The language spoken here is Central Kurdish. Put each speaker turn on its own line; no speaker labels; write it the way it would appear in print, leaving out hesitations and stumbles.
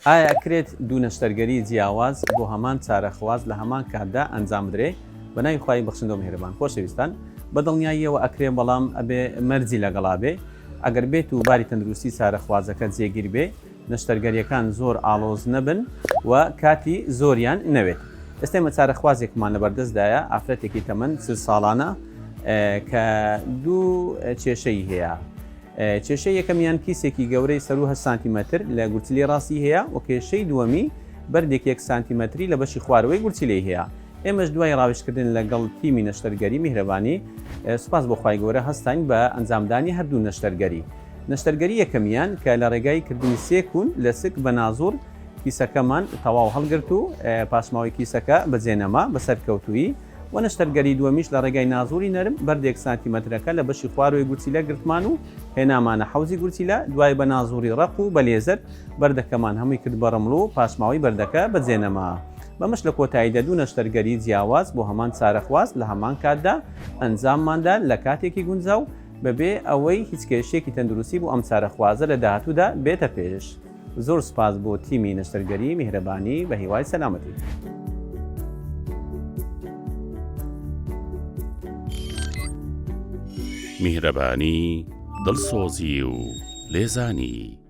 ئایا ئەکرێت دوو نەشتەرگەری جیاواز بۆ هەمان چارەخواز لە هەمان کاتدا ئەنجام بدرێت؟ بەناوی خوای بەخشندۆ میهرەبان. خۆشەویستان، بەدڵنیاییەوە ئەکرێ بەڵام ئەبێ مەرجی لەگەڵا بێ. ئەگەر بێت و باری تەندروستی چارەخوازەکە جێگیر بێ، نەشتەرگەریەکان زۆر ئاڵۆز نەبن و کاتی زۆریان نەوێت. ئێستێمە چارەخوازێکمان لەبەردەستدایە، ئافرەتێکی تەمەن 30 ساڵانە کە دوو کێشەی هەیە. کێشەی یەکەمیان کیسێکی گەورەی سەر و 8 سانتیمەتر لە گورچلی ڕاستی هەیە و کێشەی دووەمی بەردێک 1 سانتیمەتری لە بەشی خوارەوەی گورچلەی هەیە. ئێمەش دوای ڕاوێژکردن لەگەڵ تیمی نەشتەرگەری میهرەبانی سوپاس بۆ خوای گەورە هەستین بە ئەنجامدانی هەردوو نەشتەرگەری. نەشتەرگەری یەکەمیان کە لە ڕێگای کردنی 3 کوون لە سک بە نازور کیسەکەمان تەواو هەڵگرت و پاشماوی کیسەکە بەجێنەما بەسەر کەوتووی و نەشتەرگەری دووەمیش لە ڕێگای نازوری نەرم بەردێک سانتیمەترەکە لە بەشی خوارەوەی گورچیلە گرتمان و هێنامانە حەوزی گورچیلە، دوای بە نازوری ڕق و بە لێزەر بەردەکەمان هەمووی کرد بە ڕەمڵ و پاشماوی بەردەکە بەجێنەما. بەمەش لە کۆتاییدا دوو نەشتەرگەری جیاواز بۆ هەمان چارەخواز لە هەمان کاتدا ئەنجامماندا لە کاتێکی گونجاو بەبێ ئەوەی هیچ کێشێکی تەندروستی بۆ ئەم چارەخوازە لە داهاتوودا بێتە پێش. زۆر سوپاس بۆ تیمی نەشتەرگەری میهرەبانی بە هیوای سەلامەتی.
میهرەبانی، دڵسۆزی و لێزانی.